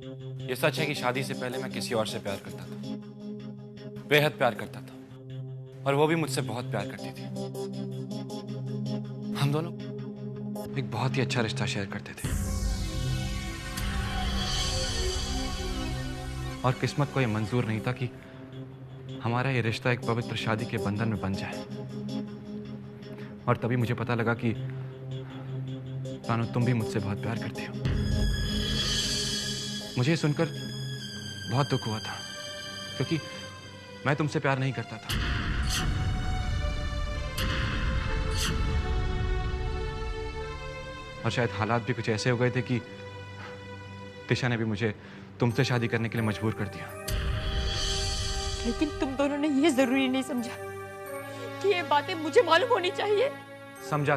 ये सच है कि शादी से पहले मैं किसी और से प्यार करता था, बेहद प्यार करता था, और वो भी मुझसे बहुत प्यार करती थी। हम दोनों एक बहुत ही अच्छा रिश्ता शेयर करते थे, और किस्मत को यह मंजूर नहीं था कि हमारा ये रिश्ता एक पवित्र शादी के बंधन में बन जाए। और तभी मुझे पता लगा कि रानू, तुम भी मुझसे बहुत प्यार करती हो। मुझे सुनकर बहुत दुख हुआ था, क्योंकि मैं तुमसे प्यार नहीं करता था। और शायद हालात भी कुछ ऐसे हो गए थे कि तिशा ने भी मुझे तुमसे शादी करने के लिए मजबूर कर दिया। लेकिन तुम दोनों ने ये जरूरी नहीं समझा कि ये बातें मुझे मालूम होनी चाहिए। समझा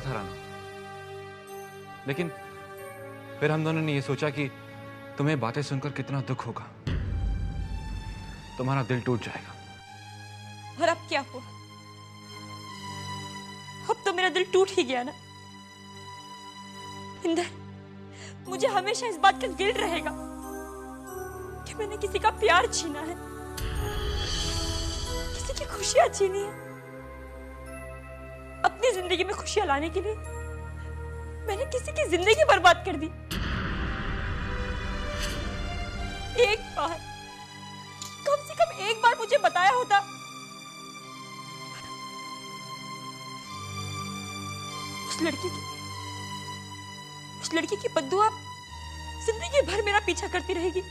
था रानू, लेकिन फिर हम दोनों ने ये सोचा कि तुम्हें बातें सुनकर कितना दुख होगा, तुम्हारा दिल टूट जाएगा। और अब क्या हुआ? अब तो मेरा दिल टूट ही गया ना। इंदर, मुझे हमेशा इस बात का गिल्ट रहेगा कि मैंने किसी का प्यार छीना है, किसी की खुशियां छीनी है। अपनी जिंदगी में खुशियां लाने के लिए मैंने किसी की जिंदगी बर्बाद कर दी। एक बार, कम से कम एक बार मुझे बताया होता। उस लड़की की बद्दुआ जिंदगी भर मेरा पीछा करती रहेगी।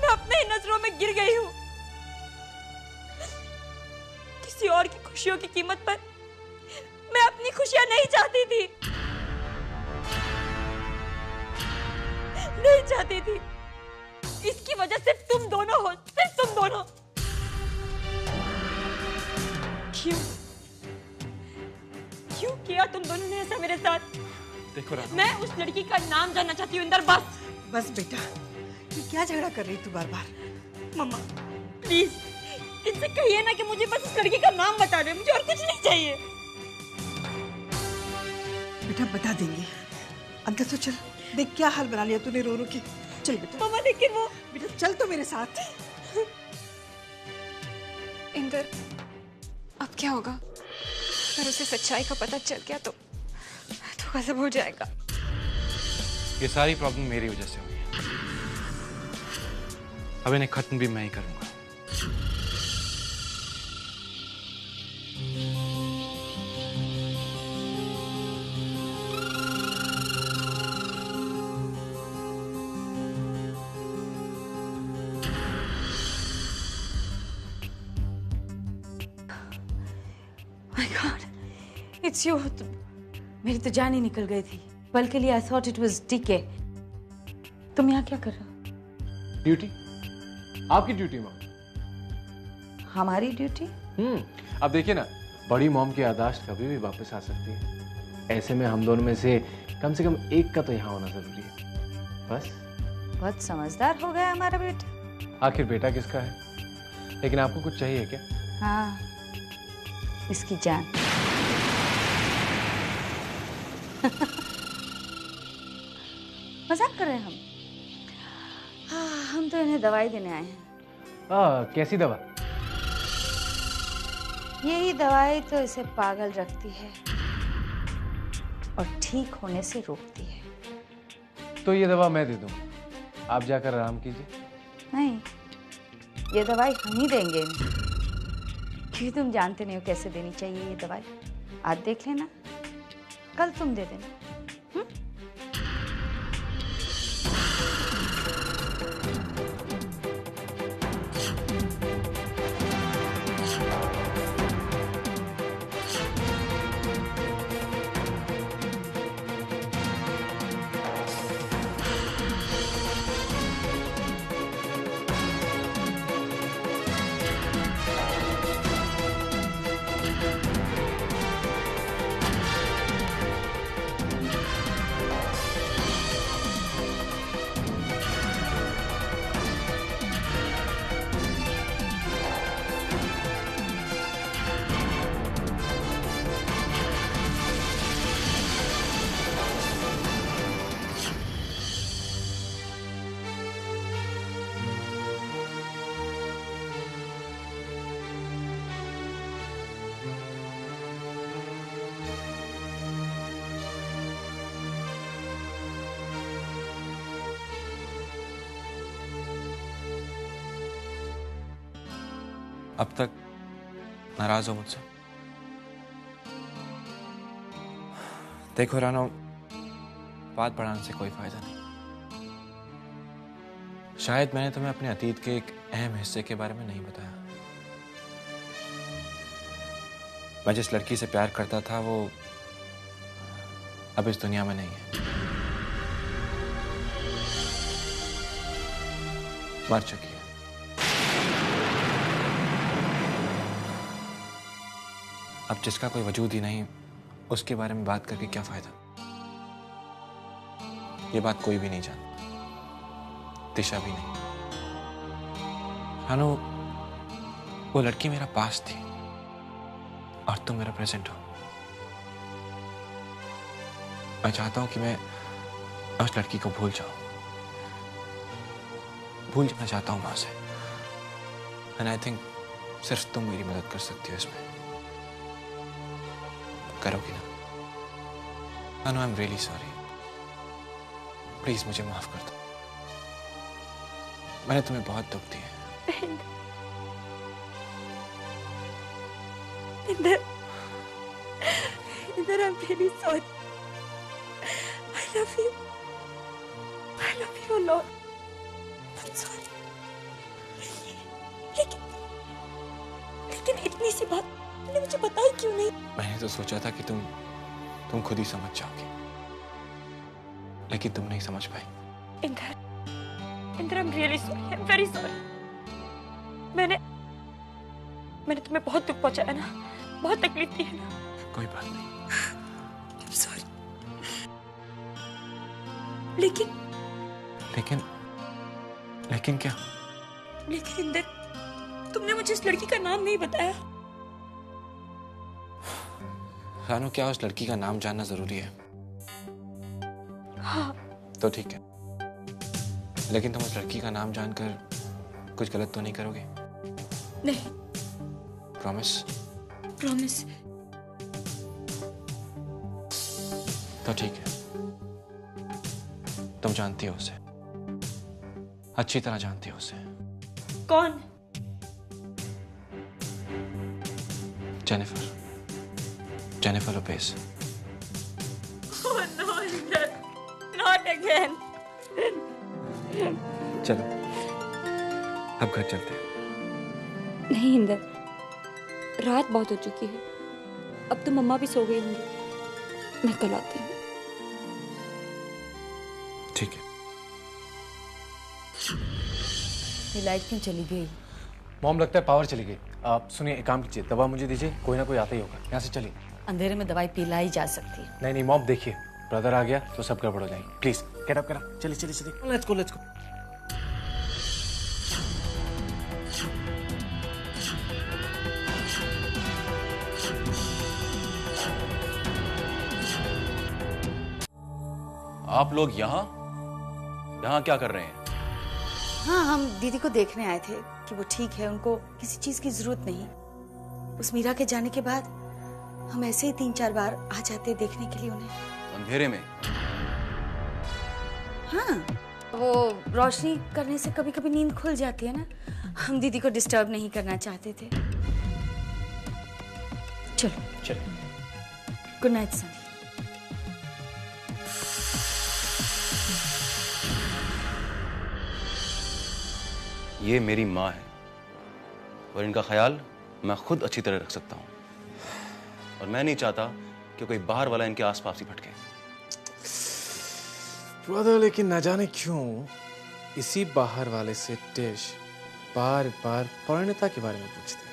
मैं अपने ही नजरों में गिर गई हूं। किसी और की खुशियों की कीमत पर मैं अपनी खुशियां नहीं चाहती थी, नहीं चाहती थी। इसकी वजह सिर्फ तुम दोनों हो, सिर्फ तुम दोनों। क्यों किया तुम दोनों ने ऐसा मेरे साथ? देखो रानू, मैं उस लड़की का नाम जानना चाहती हूँ इंदर, बस। बस बेटा, ये क्या झगड़ा कर रही तू बार बार? मम्मा प्लीज इनसे कहिए ना कि मुझे बस उस लड़की का नाम बता दे, मुझे और कुछ नहीं चाहिए। बेटा बता देंगे, अंदर तो चल। देख क्या हाल बना लिया तूने रो रो के। चल बेटा। मम्मा लेकिन वो, बेटा चल तो मेरे साथ। इंदर, अब क्या होगा? अगर उसे सच्चाई का पता चल गया तो गजब हो जाएगा। ये सारी प्रॉब्लम मेरी वजह से हुई है। अब इन्हें खत्म भी मैं ही करूंगा। My God, it's you. मेरी तो जान ही निकल गई थी। पल के लिए I thought it was DK. तुम यहाँ क्या कर रहे हो? ड्यूटी? आपकी ड्यूटी मॉम। हमारी ड्यूटी? अब देखिए ना, बड़ी मॉम की याददाश्त कभी भी वापस आ सकती है। ऐसे में हम दोनों में से कम एक का तो यहाँ होना जरूरी है। बस। बहुत समझदार हो गया हमारा बेटा। आखिर बेटा किसका है? लेकिन आपको कुछ चाहिए क्या? हाँ, इसकी जान। मजाक कर रहे हैं हम। हाँ, हम तो इन्हें दवाई देने आए हैं। कैसी दवा? यही दवाई तो इसे पागल रखती है और ठीक होने से रोकती है। तो ये दवा मैं दे दूँ, आप जाकर आराम कीजिए। नहीं, ये दवाई हम ही देंगे इन्हें, क्योंकि तुम जानते नहीं हो कैसे देनी चाहिए ये दवाई। आज देख लेना, कल तुम दे देना। अब तक नाराज हो मुझसे? देखो रानो, बात बढ़ाने से कोई फायदा नहीं। शायद मैंने तुम्हें अपने अतीत के एक अहम हिस्से के बारे में नहीं बताया। मैं जिस लड़की से प्यार करता था वो अब इस दुनिया में नहीं है, मर चुकी है। अब जिसका कोई वजूद ही नहीं, उसके बारे में बात करके क्या फायदा? ये बात कोई भी नहीं जानता, दिशा भी नहीं। रानो, वो लड़की मेरा पास्ट थी और तुम मेरा प्रेजेंट हो। मैं चाहता हूं कि मैं उस लड़की को भूल जाऊं, भूल जाना चाहता हूं वहां से। एंड आई थिंक सिर्फ तुम मेरी मदद कर सकती हो इसमें। करोगी ना? I am really sorry. Please मुझे माफ कर दो। मैंने तुम्हें बहुत दुख दिया। Inder, I am really sorry. I love you a lot. I'm sorry. लेकिन इतनी सी बात तुमने मुझे बताई क्यों नहीं? मैंने तो सोचा था कि तुम खुद ही समझ जाओगी, लेकिन तुम नहीं समझ पाई। Inder, I'm really sorry. I'm very sorry. मैंने तुम्हें बहुत दुख पहुंचाया ना, बहुत तकलीफ दी है ना। कोई बात नहीं। I'm sorry. लेकिन क्या? लेकिन इंदर, तुमने मुझे इस लड़की का नाम नहीं बताया। रानू, क्या उस लड़की का नाम जानना जरूरी है? हाँ। तो ठीक है, लेकिन तुम उस लड़की का नाम जानकर कुछ गलत तो नहीं करोगे? नहीं। प्रॉमिस? प्रॉमिस। तो ठीक है, तुम जानती हो उसे, अच्छी तरह जानती हो उसे। कौन? Jennifer Lopez. Oh no, Indar, not again. चलो अब घर चलते हैं। नहीं इंदर, रात बहुत हो चुकी है, अब तो मम्मा भी सो गई होंगी। मैं कल आती हूँ। ठीक है। ये लाइट क्यों चली गई? मॉम, लगता है पावर चली गई। आप सुनिए, एक काम कीजिए, दवा मुझे दीजिए, कोई ना कोई आता ही होगा। यहाँ से चलिए। अंधेरे में दवाई पिलाई जा सकती है। नहीं मॉम, देखिए ब्रदर आ गया तो सब गड़बड़ हो जाएगी। प्लीज गेट अप, चलिए। Let's go. आप लोग यहाँ क्या कर रहे हैं? हाँ, हम दीदी को देखने आए थे कि वो ठीक है, उनको किसी चीज की जरूरत नहीं। उस मीरा के जाने के बाद हम ऐसे ही 3-4 बार आ जाते देखने के लिए उन्हें। अंधेरे में? हाँ, वो रोशनी करने से कभी कभी नींद खुल जाती है ना, हम दीदी को डिस्टर्ब नहीं करना चाहते थे। चलो। Good night Sunny. ये मेरी माँ है और इनका ख्याल मैं खुद अच्छी तरह रख सकता हूँ, और मैं नहीं चाहता कि कोई बाहर वाला इनके आसपास ही भटके। ब्रदर, लेकिन न जाने क्यों इसी बाहर वाले से टिश बार बार परिणीता के बारे में पूछते हैं।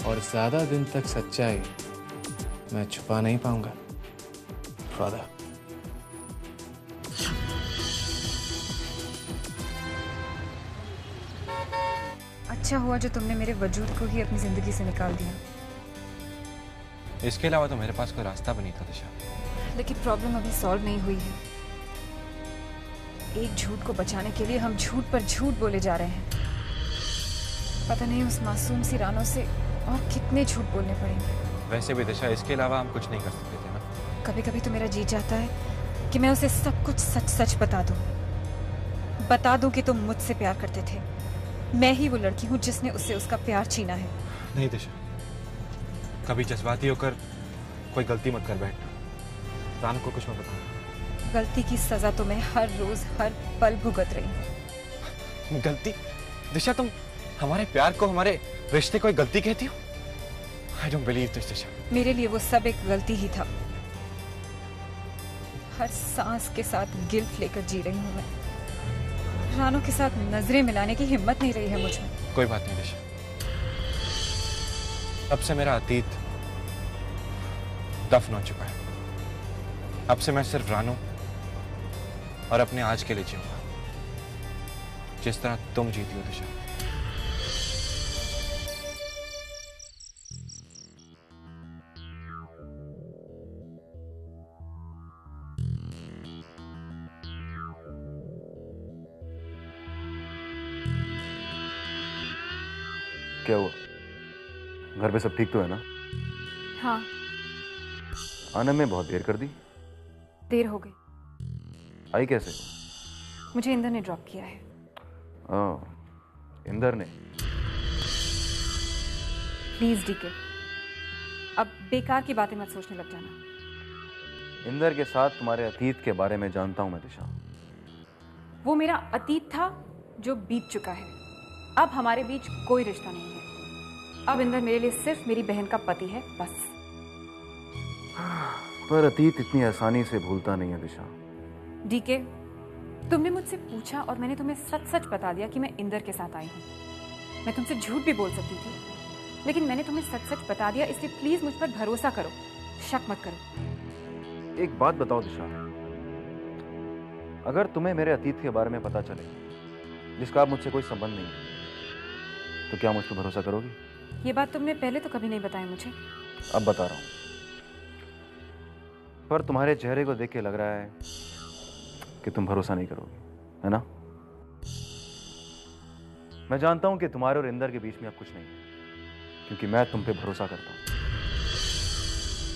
और ज्यादा दिन तक सच्चाई मैं छुपा नहीं पाऊंगा ब्रदर। अच्छा हुआ जो तुमने मेरे वजूद को ही अपनी जिंदगी से निकाल दिया। इसके अलावा तो मेरे पास कोई रास्ता भी नहीं था दिशा। लेकिन प्रॉब्लम अभी सॉल्व नहीं हुई है। एक झूठ को बचाने के लिए हम झूठ पर झूठ बोले जा रहे हैं। पता नहीं उस मासूम सी रानों से और कितने झूठ बोलने पड़ेंगे। वैसे भी दिशा, इसके अलावा हम कुछ नहीं कर सकते थे ना। कभी कभी तो मेरा जी चाहता है कि मैं उसे सब कुछ सच सच बता दूं कि तुम मुझसे प्यार करते थे। मैं ही वो लड़की हूं जिसने उससे उसका प्यार छीना है। नहीं दिशा, कभी जज्बाती होकर कोई गलती मत कर बैठना। रानू को कुछ मत बता। गलती की सजा तो मैं हर रोज हर पल भुगत रही हूँ। गलती? दिशा, तुम हमारे प्यार को, हमारे रिश्ते को एक गलती कहती हो? I don't believe this, दिशा। मेरे लिए वो सब एक गलती ही था। हर सांस के साथ गिल्ट लेकर जी रही हूँ मैं। रानू के साथ नजरें मिलाने की हिम्मत नहीं रही है मुझ में। कोई बात नहीं दिशा, अब से मेरा अतीत दफन हो चुका है। अब से मैं सिर्फ रानू और अपने आज के लिए जीऊंगा, जिस तरह तुम जीती हो दिशा। क्या हुआ? घर पे सब ठीक तो है ना? हाँ, आने में बहुत देर कर दी। देर हो गई। आई कैसे? मुझे इंदर ने ड्रॉप किया है। इंदर ने? प्लीज डीके, अब बेकार की बातें मत सोचने लग जाना। इंदर के साथ तुम्हारे अतीत के बारे में जानता हूं मैं दिशा। वो मेरा अतीत था जो बीत चुका है। अब हमारे बीच कोई रिश्ता नहीं है। अब इंदर मेरे लिए सिर्फ मेरी बहन का पति है, बस। पर अतीत इतनी आसानी से भूलता नहीं है दिशा। डीके, तुमने मुझसे पूछा और मैंने तुम्हें सच सच बता दिया कि मैं इंदर के साथ आई हूँ। मैं तुमसे झूठ भी बोल सकती थी, लेकिन मैंने तुम्हें सच सच बता दिया, इसलिए प्लीज मुझ पर भरोसा करो, शक मत करो। एक बात बताओ दिशा, अगर तुम्हें मेरे अतीत के बारे में पता चले जिसका अब मुझसे कोई संबंध नहीं है, तो क्या मुझ पर भरोसा करोगी? ये बात तुमने पहले तो कभी नहीं बताई मुझे। अब बता रहा हूं, पर तुम्हारे चेहरे को देख के लग रहा है कि तुम भरोसा नहीं करोगी, है ना? मैं जानता हूं कि तुम्हारे और इंदर के बीच में अब कुछ नहीं है, क्योंकि मैं तुम पे भरोसा करता हूं।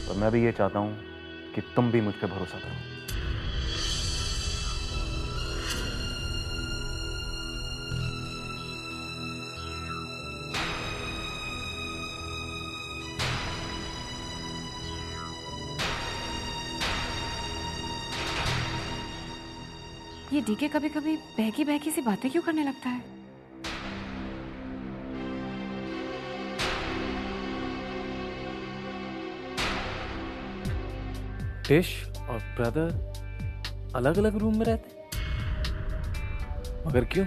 और मैं भी ये चाहता हूं कि तुम भी मुझ पे भरोसा करो। ये डीके कभी कभी बहकी बहकी सी बातें क्यों करने लगता है? टिश और ब्रदर अलग अलग रूम में रहते, मगर क्यों?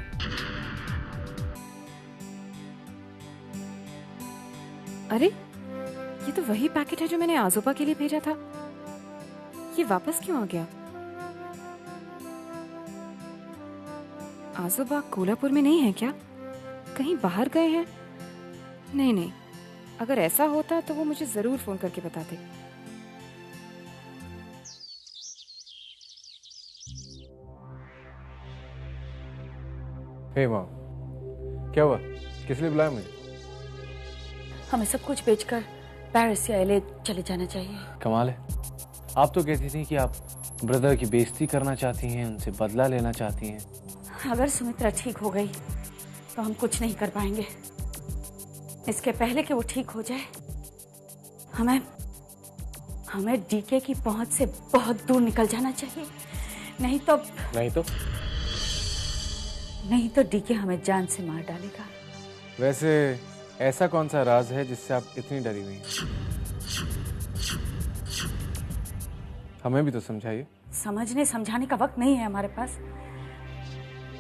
अरे, ये तो वही पैकेट है जो मैंने आजोबा के लिए भेजा था। ये वापस क्यों आ गया? आजोबा कोल्हापुर में नहीं है क्या? कहीं बाहर गए हैं? नहीं नहीं, अगर ऐसा होता तो वो मुझे जरूर फोन करके बताते। हे मॉम, क्या हुआ? किस लिए बुलाया मुझे? हमें सब कुछ बेचकर पेरिस या एलए चले जाना चाहिए। कमाल है, आप तो कहती थी कि आप ब्रदर की बेइज्जती करना चाहती हैं, उनसे बदला लेना चाहती हैं। अगर सुमित्रा ठीक हो गई तो हम कुछ नहीं कर पाएंगे। इसके पहले कि वो ठीक हो जाए, हमें डीके की पहुंच से बहुत दूर निकल जाना चाहिए। नहीं तो डीके हमें जान से मार डालेगा। वैसे ऐसा कौन सा राज है जिससे आप इतनी डरी हुई हैं? हमें भी तो समझाइए। समझने समझाने का वक्त नहीं है हमारे पास।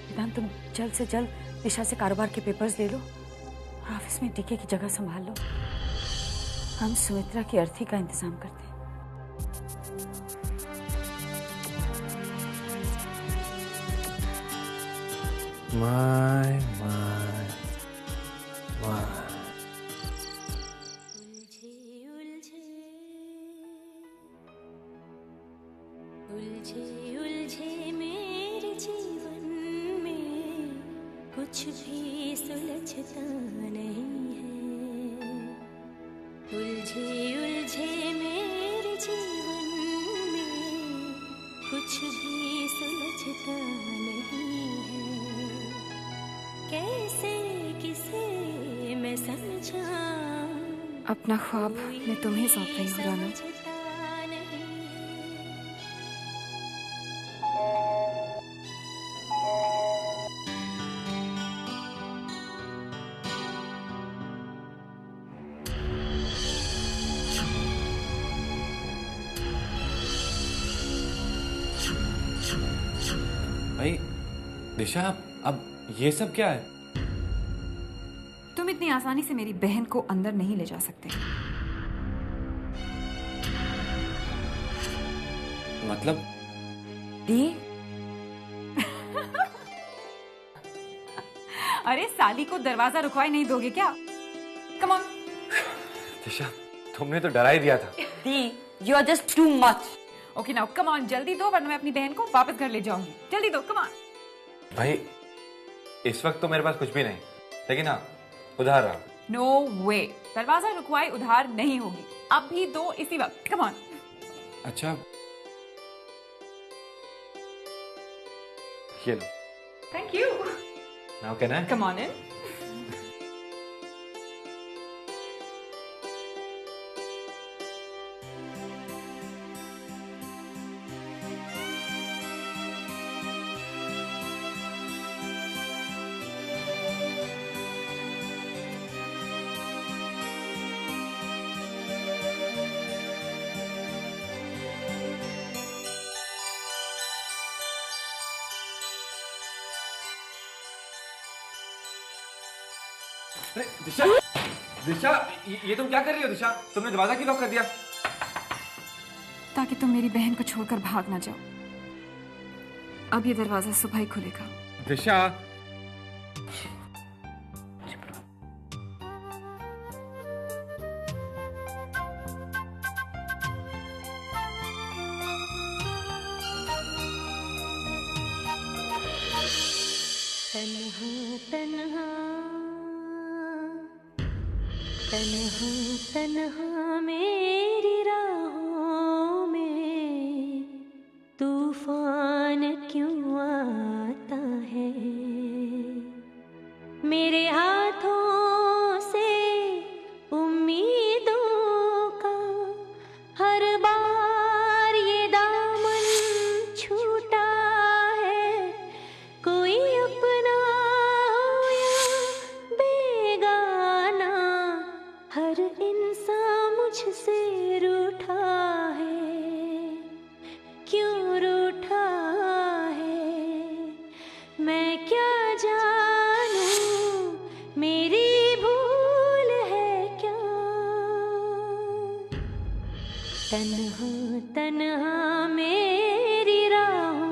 विधान, तुम जल्द से जल्द दिशा से कारोबार के पेपर्स ले लो और ऑफिस में डीके की जगह संभाल लो। हम सुमित्रा की अर्थी का इंतजाम करते हैं। माय उलझे उलझे मेरे जीवन में कुछ भी सुलझता नहीं है। उलझे उलझे कुछ भी सुलझता नहीं है। कैसे किसे मैं समझाऊं, अपना ख्वाब मैं तुम्हें सौंप रही हूँ राना। समझता नहीं है। भाई दिशा, अब ये सब क्या है? तुम इतनी आसानी से मेरी बहन को अंदर नहीं ले जा सकते। मतलब दी, अरे साली को दरवाजा रुकवाई नहीं दोगे क्या? Come on. दिशा, तुमने तो डरा ही दिया था। दी, you are just too much. Okay now come on, जल्दी दो वरना मैं अपनी बहन को वापस घर ले जाऊंगी। जल्दी दो, कम ऑन। भाई इस वक्त तो मेरे पास कुछ भी नहीं, लेकिन हाँ उधार रहा। नो वे, दरवाजा रुकवाई उधार नहीं होगी। अब भी दो इसी वक्त, कम ऑन। अच्छा ये लो। Thank you. Now can I? Come on in. अरे दिशा, दिशा ये तुम क्या कर रही हो? दिशा, तुमने दरवाजा क्यों लॉक कर दिया? ताकि तुम मेरी बहन को छोड़कर भाग ना जाओ। अब ये दरवाजा सुबह ही खुलेगा। दिशा, तन्हा तन्हा तन्हा मेरी राहों में तूफान क्यों आता है। मेरे हाथों से उम्मीदों का हर बार ये दामन छूटा है। कोई अपना हो या बेगाना, हर इंसान मुझसे रूठा है। क्यों रूठा है मैं क्या जानूं, मेरी भूल है क्या। तन्हा तन्हा मेरी राहों